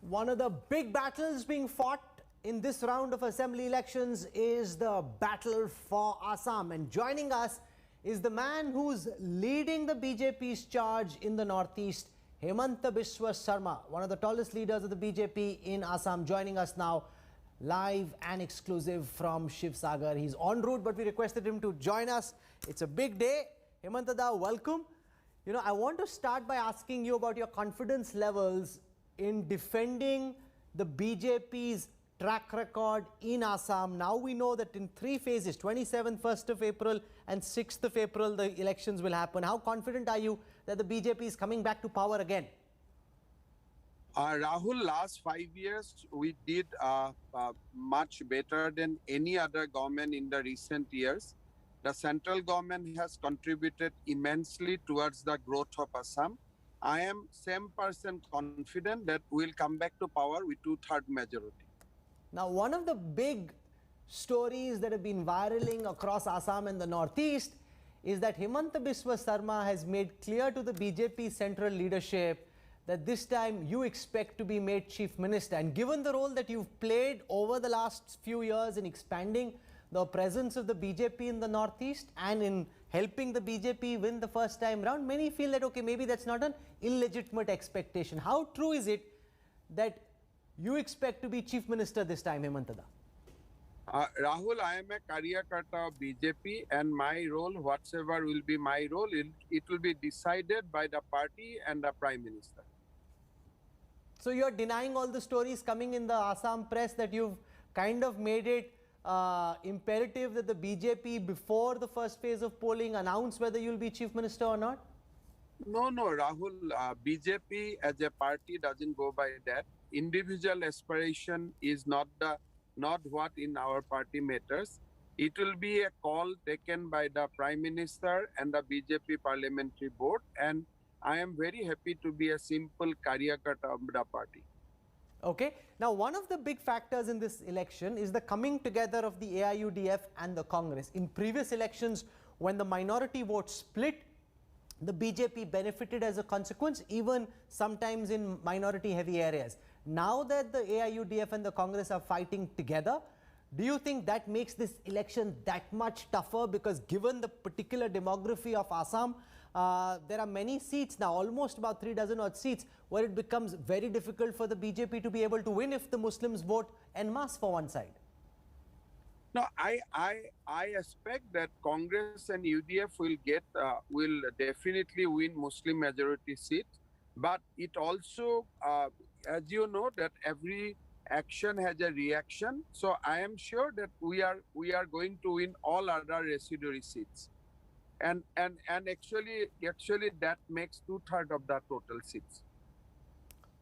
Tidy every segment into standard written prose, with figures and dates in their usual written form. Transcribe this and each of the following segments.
One of the big battles being fought in this round of assembly elections is the battle for Assam. And joining us is the man who's leading the BJP's charge in the northeast, Himanta Biswa Sarma, one of the tallest leaders of the BJP in Assam, joining us now live and exclusive from Shiv Sagar. He's en route, but we requested him to join us. It's a big day. Himanta da, welcome. You know, I want to start by asking you about your confidence levels in defending the BJP's track record in Assam. Now we know that in 3 phases, 27th, 1st of April and 6th of April, the elections will happen. How confident are you that the BJP is coming back to power again? Rahul, last 5 years, we did much better than any other government in the recent years. The central government has contributed immensely towards the growth of Assam. I am 100% confident that we'll come back to power with 2/3 majority. Now, one of the big stories that have been viraling across Assam and the northeast is that Himanta Biswa Sarma has made clear to the BJP central leadership that this time you expect to be made Chief Minister. And given the role that you've played over the last few years in expanding the presence of the BJP in the northeast and in helping the BJP win the first time round, many feel that, okay, maybe that's not an illegitimate expectation. How true is it that you expect to be Chief Minister this time, Himanta da? Rahul, I am a Karyakata of BJP, and my role, whatsoever will be my role, it will be decided by the party and the Prime Minister. So you're denying all the stories coming in the Assam press that you've kind of made it imperative that the BJP, before the first phase of polling, announce whether you'll be Chief Minister or not? No, Rahul. BJP as a party doesn't go by that. Individual aspiration is not what in our party matters. It will be a call taken by the Prime Minister and the BJP Parliamentary Board, and I am very happy to be a simple Karyakata of the party. Okay. Now, one of the big factors in this election is the coming together of the AIUDF and the Congress. In previous elections, when the minority vote split, the BJP benefited as a consequence, even sometimes in minority-heavy areas. Now that the AIUDF and the Congress are fighting together, do you think that makes this election that much tougher? Because given the particular demography of Assam, there are many seats now, almost about 3 dozen odd seats, where it becomes very difficult for the BJP to be able to win if the Muslims vote en masse for one side. No, I expect that Congress and UDF will definitely win Muslim majority seats, but it also, as you know, that every action has a reaction. So I am sure that we are going to win all other residuary seats, and actually that makes 2/3 of the total seats.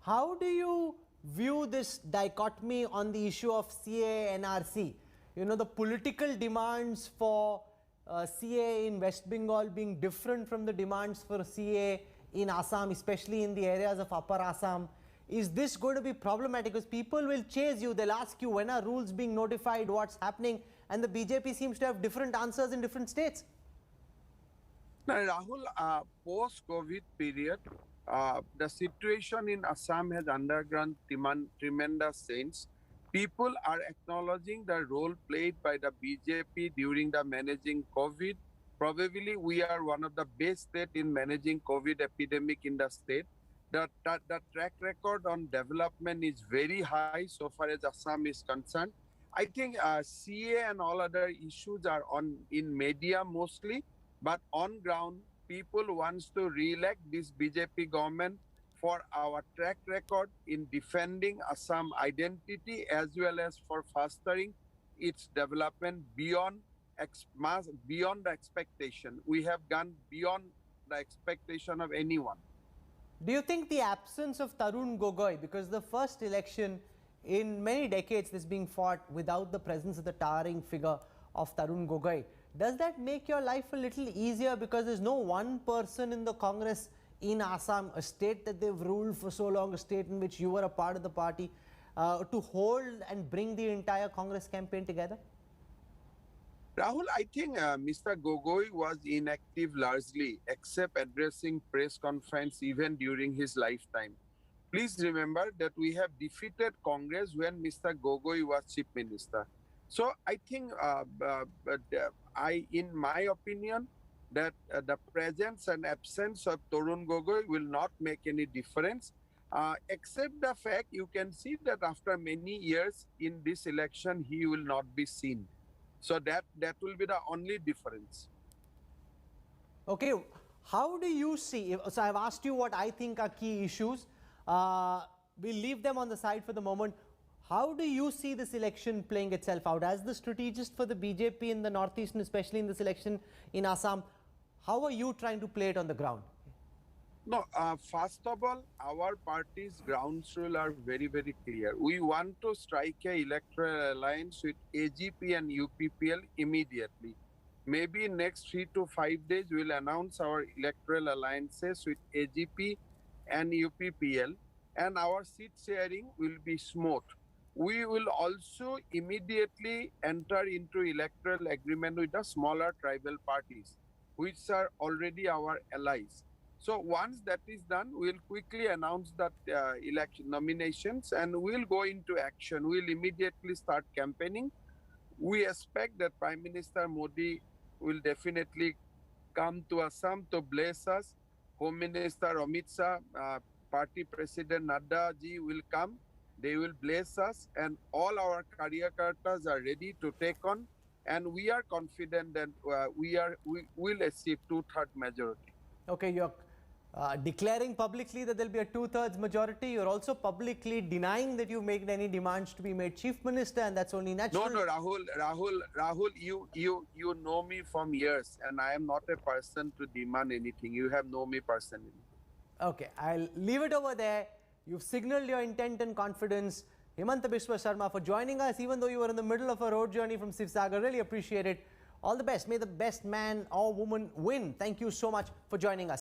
How do you view this dichotomy on the issue of CA and NRC? You know, the political demands for CA in West Bengal being different from the demands for CA in Assam, especially in the areas of Upper Assam. Is this going to be problematic? Because people will chase you, they'll ask you when are rules being notified, what's happening, and the BJP seems to have different answers in different states. Now, Rahul, post-COVID period, the situation in Assam has undergone tremendous change. People are acknowledging the role played by the BJP during the managing COVID. Probably we are one of the best states in managing COVID epidemic in the state. The track record on development is very high so far as Assam is concerned. I think CA and all other issues are in media mostly, but on ground, people wants to re-elect this BJP government for our track record in defending Assam identity as well as for fostering its development beyond the expectation. We have gone beyond the expectation of anyone. Do you think the absence of Tarun Gogoi, because the first election in many decades is being fought without the presence of the towering figure of Tarun Gogoi, does that make your life a little easier because there's no one person in the Congress in Assam, a state that they've ruled for so long, a state in which you were a part of the party, to hold and bring the entire Congress campaign together? Rahul, I think Mr. Gogoi was inactive largely, except addressing press conference even during his lifetime. Please remember that we have defeated Congress when Mr. Gogoi was Chief Minister. So I think, in my opinion, that the presence and absence of Tarun Gogoi will not make any difference, except the fact you can see that after many years in this election, he will not be seen. So that will be the only difference. Okay, how do you see, so I've asked you what I think are key issues. We'll leave them on the side for the moment. How do you see this election playing itself out? As the strategist for the BJP in the Northeast, and especially in this election in Assam, how are you trying to play it on the ground? No, first of all, our party's ground rule are very, very clear. We want to strike a electoral alliance with AGP and UPPL immediately. Maybe in next 3 to 5 days, we'll announce our electoral alliances with AGP and UPPL, and our seat sharing will be smooth. We will also immediately enter into electoral agreement with the smaller tribal parties, which are already our allies. So once that is done, we'll quickly announce that election nominations and we'll go into action. We'll immediately start campaigning. We expect that Prime Minister Modi will definitely come to Assam to bless us. Home Minister Amit Shah, Party President Nadu ji will come. They will bless us, and all our Karyakartas are ready to take on. And we are confident that we will achieve 2/3 majority. Okay, you're declaring publicly that there'll be a 2/3 majority. You're also publicly denying that you've made any demands to be made Chief Minister, and that's only natural. No, Rahul, you know me from years, and I am not a person to demand anything. You have known me personally. Okay, I'll leave it over there. You've signaled your intent and confidence. Himanta Biswa Sarma, for joining us, even though you were in the middle of a road journey from Sivsagar. Really appreciate it. All the best. May the best man or woman win. Thank you so much for joining us.